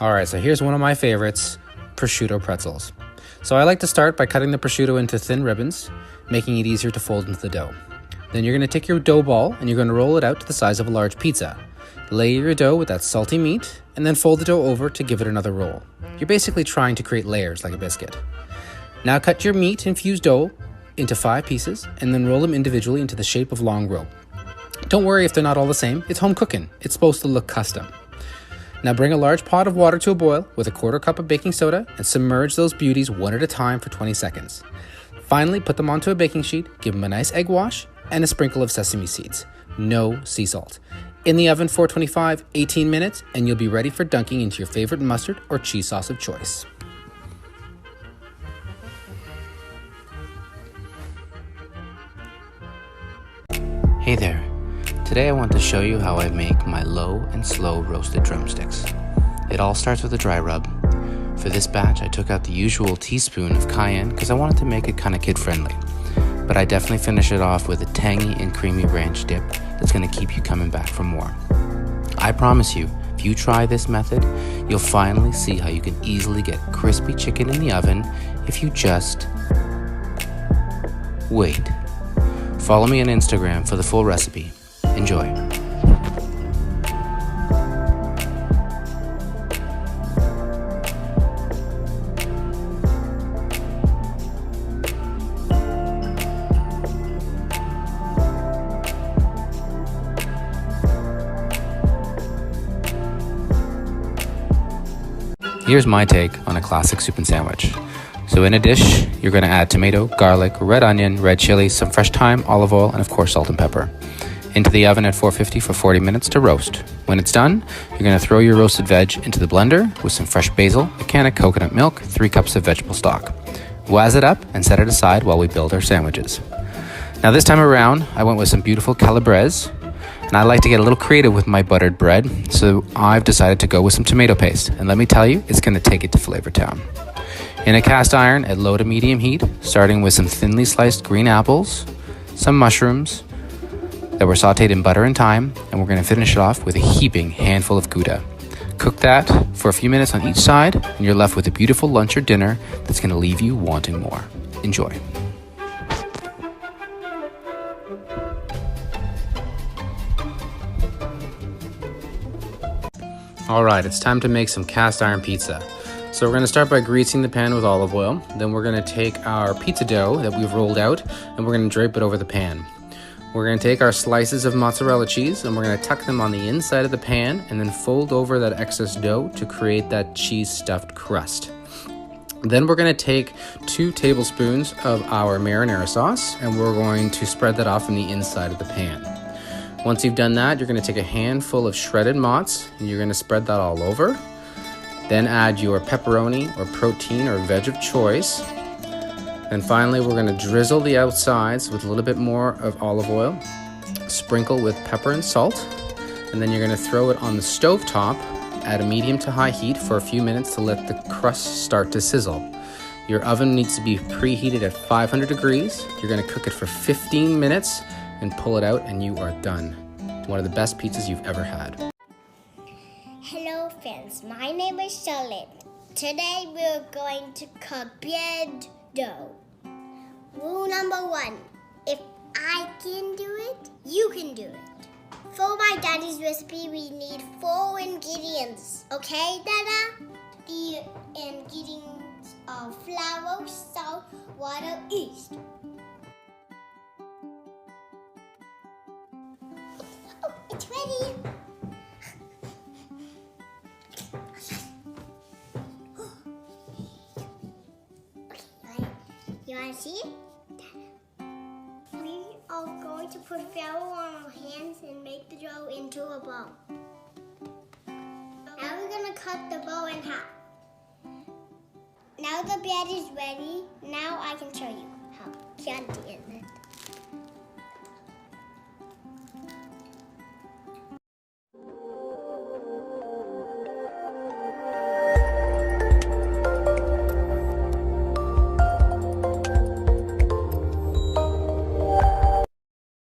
All right, so here's one of my favorites, prosciutto pretzels. So I like to start by cutting the prosciutto into thin ribbons, making it easier to fold into the dough. Then you're going to take your dough ball and you're going to roll it out to the size of a large pizza. Layer your dough with that salty meat and then fold the dough over to give it another roll. You're basically trying to create layers like a biscuit. Now cut your meat-infused dough into 5 pieces and then roll them individually into the shape of long rope. Don't worry if they're not all the same, it's home cooking. It's supposed to look custom. Now bring a large pot of water to a boil with a 1/4 cup of baking soda and submerge those beauties one at a time for 20 seconds. Finally, put them onto a baking sheet, give them a nice egg wash and a sprinkle of sesame seeds. No sea salt. In the oven 425, 18 minutes, and you'll be ready for dunking into your favorite mustard or cheese sauce of choice. Hey there. Today I want to show you how I make my low and slow roasted drumsticks. It all starts with a dry rub. For this batch I took out the usual teaspoon of cayenne because I wanted to make it kind of kid friendly. But I definitely finish it off with a tangy and creamy ranch dip that's going to keep you coming back for more. I promise you, if you try this method, you'll finally see how you can easily get crispy chicken in the oven if you just wait. Follow me on Instagram for the full recipe. Enjoy. Here's my take on a classic soup and sandwich. So in a dish, you're going to add tomato, garlic, red onion, red chili, some fresh thyme, olive oil, and of course salt and pepper. Into the oven at 450 for 40 minutes to roast. When it's done, you're going to throw your roasted veg into the blender with some fresh basil, a can of coconut milk, 3 cups of vegetable stock. Waz it up and set it aside while we build our sandwiches. Now this time around, I went with some beautiful calabrese, and I like to get a little creative with my buttered bread, so I've decided to go with some tomato paste. And let me tell you, it's going to take it to Flavor Town. In a cast iron at low to medium heat, starting with some thinly sliced green apples, some mushrooms that were sauteed in butter and thyme, and we're going to finish it off with a heaping handful of Gouda. Cook that for a few minutes on each side, and you're left with a beautiful lunch or dinner that's going to leave you wanting more. Enjoy. All right, it's time to make some cast iron pizza. So we're going to start by greasing the pan with olive oil. Then we're going to take our pizza dough that we've rolled out and we're going to drape it over the pan. We're going to take our slices of mozzarella cheese and we're going to tuck them on the inside of the pan and then fold over that excess dough to create that cheese stuffed crust. Then we're going to take 2 tablespoons of our marinara sauce and we're going to spread that off on the inside of the pan. Once you've done that, you're going to take a handful of shredded mozz and you're going to spread that all over. Then add your pepperoni or protein or veg of choice. And finally, we're going to drizzle the outsides with a little bit more of olive oil, sprinkle with pepper and salt, and then you're going to throw it on the stove top at a medium to high heat for a few minutes to let the crust start to sizzle. Your oven needs to be preheated at 500 degrees. You're going to cook it for 15 minutes and pull it out and you are done. One of the best pizzas you've ever had. Hello friends, my name is Charlotte. Today we're going to cook bread dough. Rule number 1, if I can do it, you can do it. For my daddy's recipe, we need 4 ingredients. Okay, Dada? The ingredients are flour, salt, water, yeast. Oh, it's ready. You want to see it? We are going to put flour on our hands and make the dough into a ball. Now we're going to cut the bowl in half. Now the bread is ready. Now I can show you how. Can't do it.